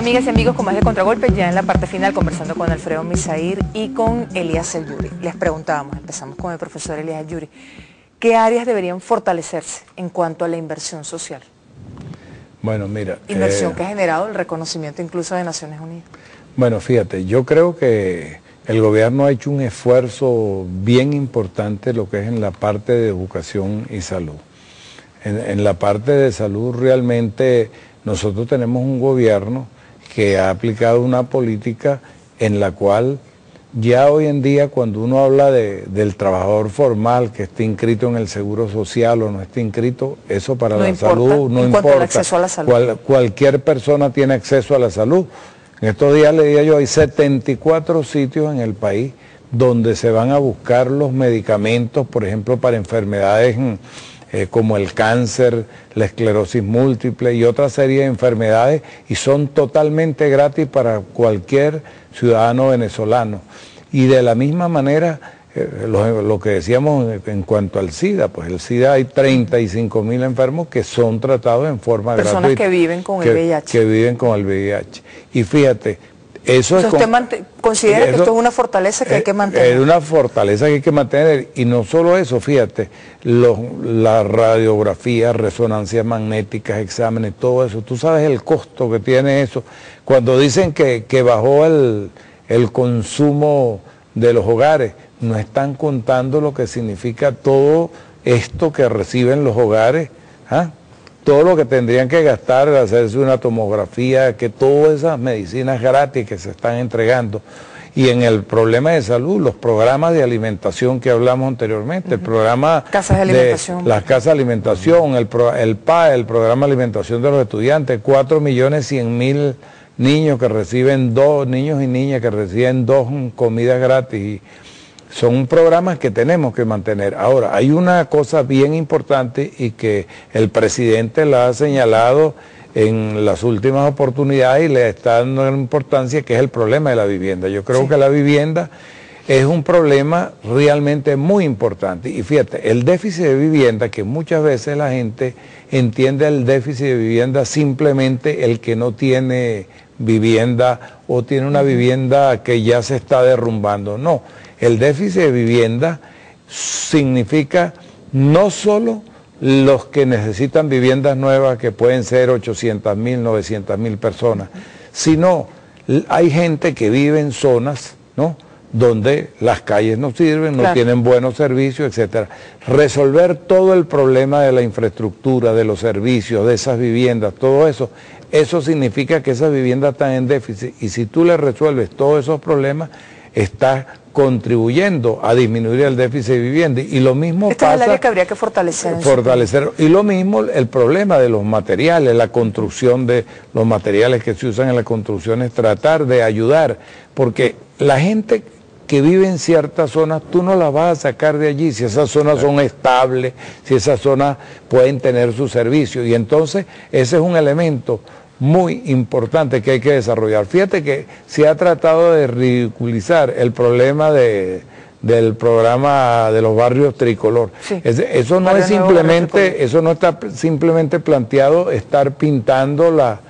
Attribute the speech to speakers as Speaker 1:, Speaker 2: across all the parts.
Speaker 1: amigas y amigos, como es de contragolpe, ya en la parte final conversando con Alfredo Misair y con Elías El Yuri. Les preguntábamos, empezamos con el profesor Elías El Yuri, ¿qué áreas deberían fortalecerse en cuanto a la inversión social?
Speaker 2: Bueno, mira...
Speaker 1: Inversión que ha generado el reconocimiento incluso de Naciones Unidas.
Speaker 2: Bueno, fíjate, yo creo que el gobierno ha hecho un esfuerzo bien importante lo que es en la parte de educación y salud. En la parte de salud realmente nosotros tenemos un gobierno que ha aplicado una política en la cual ya hoy en día cuando uno habla del trabajador formal que esté inscrito en el Seguro Social o no esté inscrito, eso para la salud no importa.
Speaker 1: En cuanto al acceso a la salud.
Speaker 2: Cualquier persona tiene acceso a la salud. En estos días leía yo, hay 74 sitios en el país donde se van a buscar los medicamentos, por ejemplo, para enfermedades como el cáncer, la esclerosis múltiple y otra serie de enfermedades, y son totalmente gratis para cualquier ciudadano venezolano. Y de la misma manera, lo que decíamos en cuanto al SIDA, pues el SIDA hay 35.000 enfermos que son tratados en forma gratuita.
Speaker 1: Personas que viven con el VIH.
Speaker 2: Que viven con el VIH. Y fíjate, eso es...
Speaker 1: ¿Usted considera que esto es una fortaleza que hay que mantener?
Speaker 2: Es una fortaleza que hay que mantener, y no solo eso, fíjate, la radiografía, resonancias magnéticas, exámenes, todo eso, tú sabes el costo que tiene eso. Cuando dicen que bajó el consumo de los hogares, no están contando lo que significa todo esto que reciben los hogares, todo lo que tendrían que gastar, hacerse una tomografía, que todas esas medicinas gratis que se están entregando. Y en el problema de salud, los programas de alimentación que hablamos anteriormente, el programa
Speaker 1: casas de alimentación,
Speaker 2: las casas de alimentación, el PAE, el programa de alimentación de los estudiantes, 4.100.000 niños que reciben niños y niñas que reciben 2 comidas gratis. Y son programas que tenemos que mantener. Ahora, hay una cosa bien importante y que el presidente la ha señalado en las últimas oportunidades y le está dando importancia, que es el problema de la vivienda. Yo creo que la vivienda es un problema realmente muy importante. Y fíjate, el déficit de vivienda, que muchas veces la gente entiende el déficit de vivienda simplemente el que no tiene vivienda o tiene una vivienda que ya se está derrumbando. No, el déficit de vivienda significa no solo los que necesitan viviendas nuevas, que pueden ser 800.000, 900.000 personas, sino hay gente que vive en zonas, ¿no?, donde las calles no sirven, no tienen buenos servicios, etcétera. Resolver todo el problema de la infraestructura, de los servicios, de esas viviendas, todo eso, eso significa que esas viviendas están en déficit, y si tú le resuelves todos esos problemas, estás contribuyendo a disminuir el déficit de vivienda. Y lo mismo
Speaker 1: pasa... Este es el área que habría que fortalecer.
Speaker 2: Y lo mismo el problema de los materiales, la construcción de los materiales que se usan en la construcción, es tratar de ayudar, porque la gente que vive en ciertas zonas, tú no las vas a sacar de allí, si esas zonas son estables, si esas zonas pueden tener su servicio, y entonces ese es un elemento muy importante que hay que desarrollar. Fíjate que se ha tratado de ridiculizar el problema del programa de los barrios tricolor. Sí. Eso no es simplemente, eso no está simplemente planteado estar pintando la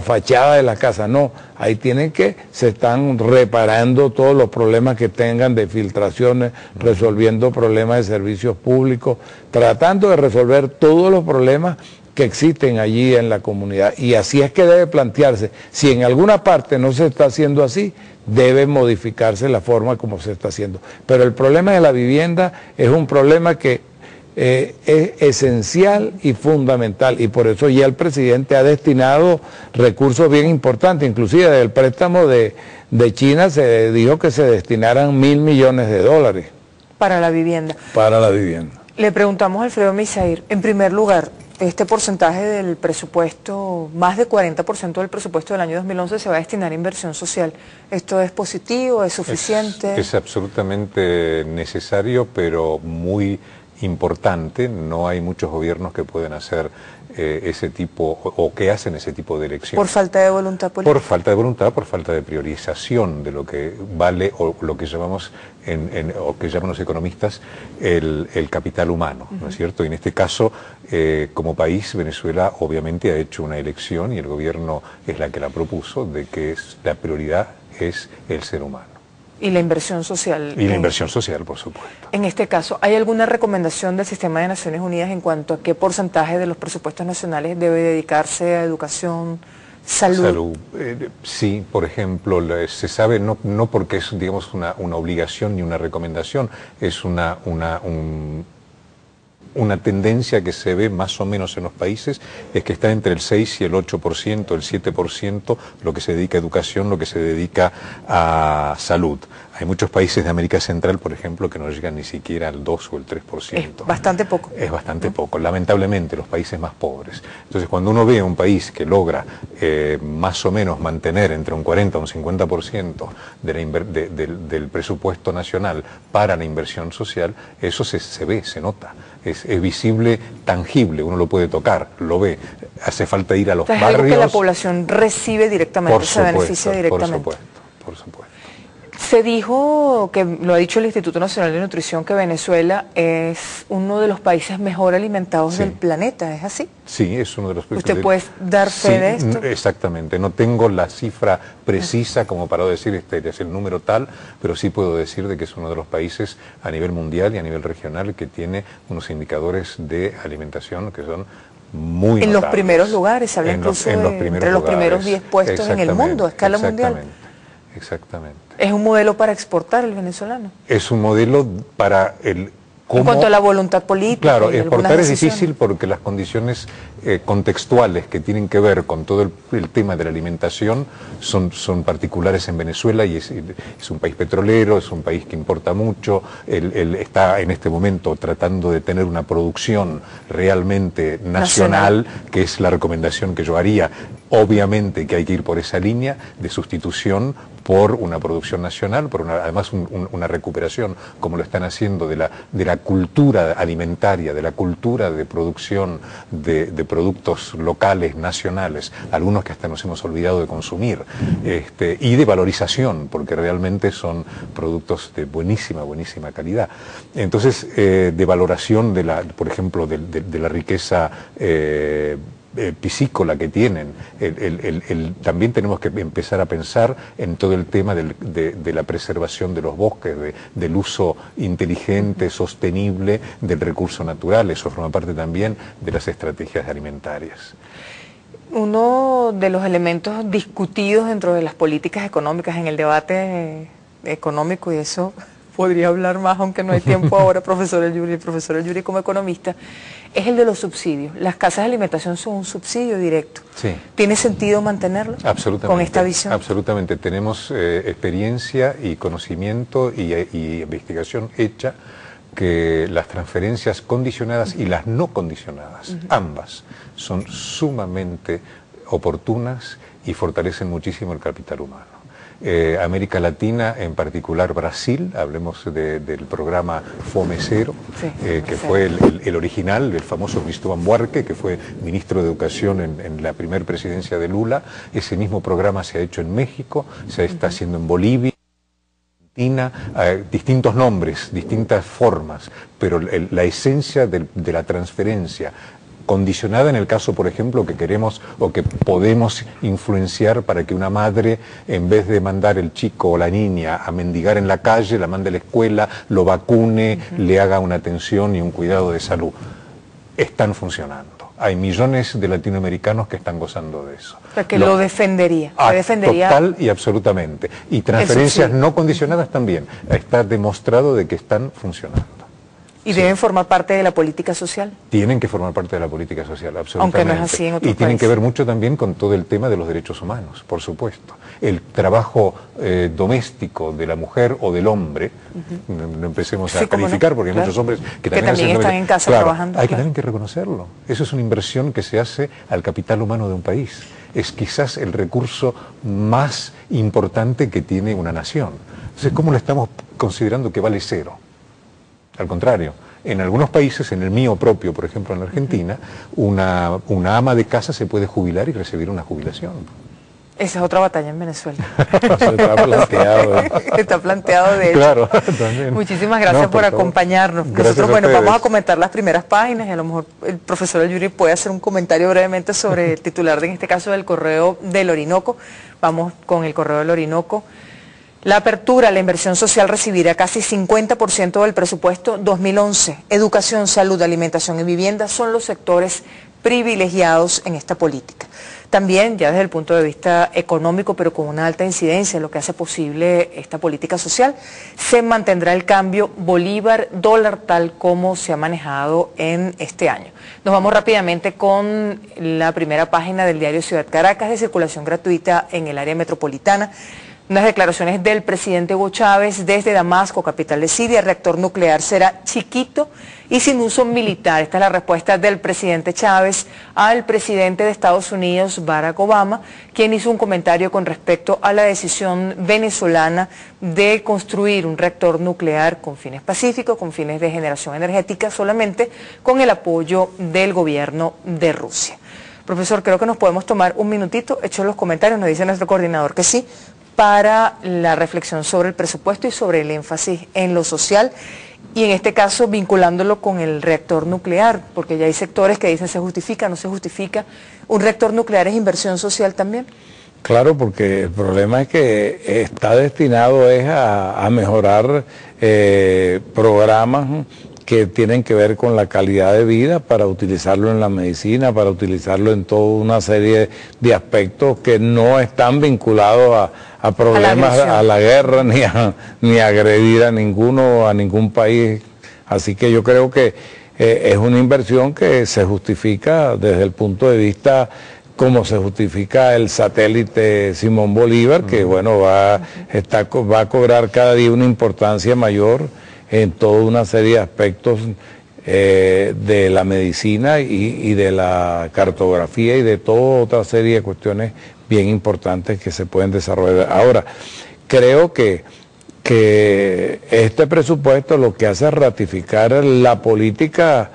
Speaker 2: fachada de la casa, no, ahí se están reparando todos los problemas que tengan de filtraciones, resolviendo problemas de servicios públicos, tratando de resolver todos los problemas que existen allí en la comunidad. Y así es que debe plantearse. Si en alguna parte no se está haciendo así, debe modificarse la forma como se está haciendo. Pero el problema de la vivienda es un problema que es esencial y fundamental, y por eso ya el presidente ha destinado recursos bien importantes, inclusive del préstamo de China se dijo que se destinaran $1.000 millones.
Speaker 1: Para la vivienda.
Speaker 2: Para la vivienda.
Speaker 1: Le preguntamos a Alfredo Misair, en primer lugar, este porcentaje del presupuesto, más de 40% del presupuesto del año 2011 se va a destinar a inversión social. ¿Esto es positivo, es suficiente?
Speaker 3: Es absolutamente necesario, pero muy importante, no hay muchos gobiernos que pueden hacer ese tipo, o que hacen ese tipo de elección.
Speaker 1: ¿Por falta de voluntad política?
Speaker 3: Por falta de voluntad, por falta de priorización de lo que vale, o lo que llamamos, o que llaman los economistas, el capital humano, ¿no es cierto? Y en este caso, como país, Venezuela obviamente ha hecho una elección, y el gobierno es la que la propuso, de que la prioridad es el ser humano.
Speaker 1: Y la inversión social.
Speaker 3: Y la inversión social, por supuesto.
Speaker 1: En este caso, ¿hay alguna recomendación del Sistema de Naciones Unidas en cuanto a qué porcentaje de los presupuestos nacionales debe dedicarse a educación, salud?
Speaker 3: Sí, por ejemplo, se sabe, no porque es, digamos, una obligación ni una recomendación, es una tendencia que se ve más o menos en los países, es que está entre el 6 y el 8%, el 7%, lo que se dedica a educación, lo que se dedica a salud. Hay muchos países de América Central, por ejemplo, que no llegan ni siquiera al 2 o el 3%.
Speaker 1: Es bastante poco.
Speaker 3: Es bastante poco, lamentablemente, los países más pobres. Entonces, cuando uno ve un país que logra más o menos mantener entre un 40 y un 50% del presupuesto nacional para la inversión social, eso se ve, se nota. Es visible, tangible, uno lo puede tocar, lo ve. Hace falta ir a los barrios. Es algo que
Speaker 1: la población recibe directamente, se beneficia directamente.
Speaker 3: Por supuesto.
Speaker 1: Se dijo, que lo ha dicho el Instituto Nacional de Nutrición, que Venezuela es uno de los países mejor alimentados del planeta, ¿es así?
Speaker 3: Sí, es uno de los países.
Speaker 1: ¿Usted puede dar fe de esto?
Speaker 3: Exactamente, no tengo la cifra precisa como para decir este es el número tal, pero sí puedo decir de que es uno de los países a nivel mundial y a nivel regional que tiene unos indicadores de alimentación que son muy notables.
Speaker 1: En los primeros lugares, se habla incluso entre los primeros 10 puestos en el mundo, a escala mundial.
Speaker 3: Exactamente.
Speaker 1: ¿Es un modelo para exportar el venezolano?
Speaker 3: Es un modelo para el...
Speaker 1: En cuanto a la voluntad política.
Speaker 3: Claro, exportar es difícil porque las condiciones contextuales que tienen que ver con todo el tema de la alimentación son particulares en Venezuela, y es un país petrolero, es un país que importa mucho, está en este momento tratando de tener una producción realmente nacional, que es la recomendación que yo haría. Obviamente que hay que ir por esa línea de sustitución por una producción nacional, además una recuperación, como lo están haciendo, de la cultura alimentaria, de la cultura de producción de productos locales, nacionales, algunos que hasta nos hemos olvidado de consumir, y de valorización, porque realmente son productos de buenísima calidad. Entonces, de valoración, por ejemplo, de la riqueza piscícola que tienen. También tenemos que empezar a pensar en todo el tema de la preservación de los bosques, del uso inteligente, sostenible del recurso natural. Eso forma parte también de las estrategias alimentarias.
Speaker 1: Uno de los elementos discutidos dentro de las políticas económicas en el debate económico, y eso podría hablar más, aunque no hay tiempo ahora, profesor El Yuri como economista, es el de los subsidios. Las casas de alimentación son un subsidio directo.
Speaker 3: Sí.
Speaker 1: ¿Tiene sentido mantenerlo?
Speaker 3: Absolutamente.
Speaker 1: Con esta visión.
Speaker 3: Absolutamente. Tenemos experiencia y conocimiento y investigación hecha que las transferencias condicionadas y las no condicionadas, ambas, son sumamente oportunas y fortalecen muchísimo el capital humano. América Latina, en particular Brasil, hablemos del programa Fome Cero, que fue el original, el famoso Cristóbal Buarque, que fue ministro de Educación en la primera presidencia de Lula. Ese mismo programa se ha hecho en México, se está haciendo en Bolivia, Argentina, distintos nombres, distintas formas, pero la esencia de la transferencia condicionada en el caso, por ejemplo, que queremos o que podemos influenciar para que una madre, en vez de mandar el chico o la niña a mendigar en la calle, la mande a la escuela, lo vacune, le haga una atención y un cuidado de salud. Están funcionando. Hay millones de latinoamericanos que están gozando de eso.
Speaker 1: O sea, que lo defendería.
Speaker 3: Total y absolutamente. Y transferencias no condicionadas también. Está demostrado de que están funcionando.
Speaker 1: ¿Y deben formar parte de la política social?
Speaker 3: Tienen que formar parte de la política social, absolutamente.
Speaker 1: Aunque no es así en otros países.
Speaker 3: Y tienen que ver mucho también con todo el tema de los derechos humanos, por supuesto. El trabajo doméstico de la mujer o del hombre, no empecemos a calificar, porque hay muchos hombres que también
Speaker 1: están en casa trabajando.
Speaker 3: Hay que también que reconocerlo. Eso es una inversión que se hace al capital humano de un país. Es quizás el recurso más importante que tiene una nación. Entonces, ¿cómo lo estamos considerando que vale cero? Al contrario, En algunos países, en el mío propio, por ejemplo en la Argentina, una ama de casa se puede jubilar y recibir una jubilación.
Speaker 1: Esa es otra batalla en Venezuela.
Speaker 2: Eso está planteado.
Speaker 1: Está planteado, de hecho.
Speaker 3: Claro, también.
Speaker 1: Muchísimas gracias por acompañarnos. Nosotros, bueno, vamos a comentar las primeras páginas y a lo mejor el profesor Yuri puede hacer un comentario brevemente sobre el titular, en este caso del Correo del Orinoco. Vamos con el Correo del Orinoco. La apertura, la inversión social recibirá casi 50% del presupuesto 2011. Educación, salud, alimentación y vivienda son los sectores privilegiados en esta política. También, ya desde el punto de vista económico, pero con una alta incidencia, lo que hace posible esta política social, se mantendrá el cambio bolívar-dólar tal como se ha manejado en este año. Nos vamos rápidamente con la primera página del diario Ciudad Caracas, de circulación gratuita en el área metropolitana. Unas declaraciones del presidente Hugo Chávez desde Damasco, capital de Siria. El reactor nuclear será chiquito y sin uso militar. Esta es la respuesta del presidente Chávez al presidente de Estados Unidos, Barack Obama, quien hizo un comentario con respecto a la decisión venezolana de construir un reactor nuclear con fines pacíficos, con fines de generación energética, solamente con el apoyo del gobierno de Rusia. Profesor, creo que nos podemos tomar un minutito, hechos los comentarios, nos dice nuestro coordinador que sí, para la reflexión sobre el presupuesto y sobre el énfasis en lo social, y en este caso vinculándolo con el reactor nuclear, porque ya hay sectores que dicen se justifica, no se justifica. ¿Un reactor nuclear es inversión social también?
Speaker 2: Claro, porque el problema es que está destinado a mejorar programas que tienen que ver con la calidad de vida, para utilizarlo en la medicina, para utilizarlo en toda una serie de aspectos que no están vinculados a problemas, a la guerra, ni a agredir a ningún país. Así que yo creo que es una inversión que se justifica desde el punto de vista como se justifica el satélite Simón Bolívar, que bueno, va a cobrar cada día una importancia mayor en toda una serie de aspectos de la medicina y de la cartografía y de toda otra serie de cuestiones bien importantes que se pueden desarrollar. Ahora, creo que este presupuesto lo que hace es ratificar la política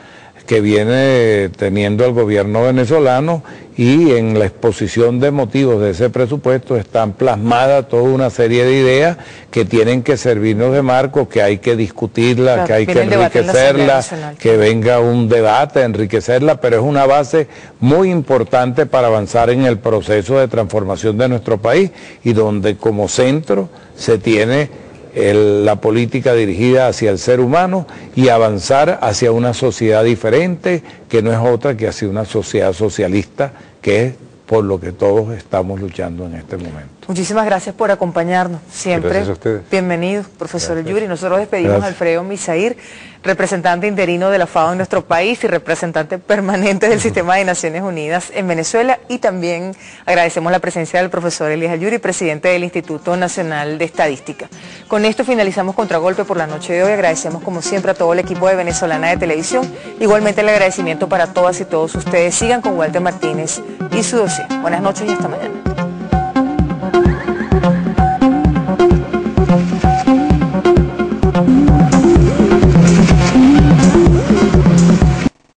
Speaker 2: que viene teniendo el gobierno venezolano, y en la exposición de motivos de ese presupuesto están plasmadas toda una serie de ideas que tienen que servirnos de marco, que hay que discutirla, claro, que hay que enriquecerla, que venga un debate, enriquecerla, pero es una base muy importante para avanzar en el proceso de transformación de nuestro país, y donde como centro se tiene la política dirigida hacia el ser humano y avanzar hacia una sociedad diferente, que no es otra que hacia una sociedad socialista, que es por lo que todos estamos luchando en este momento.
Speaker 1: Muchísimas gracias por acompañarnos. Siempre
Speaker 3: gracias a ustedes.
Speaker 1: Bienvenido, profesor Yuri. Nosotros despedimos a Alfredo Misair, representante interino de la FAO en nuestro país y representante permanente del Sistema de Naciones Unidas en Venezuela, y también agradecemos la presencia del profesor Elías Yuri, presidente del Instituto Nacional de Estadística. Con esto finalizamos Contragolpe por la noche de hoy. Agradecemos como siempre a todo el equipo de Venezolana de Televisión. Igualmente el agradecimiento para todas y todos ustedes. Sigan con Walter Martínez y su dossier. Buenas noches y hasta mañana.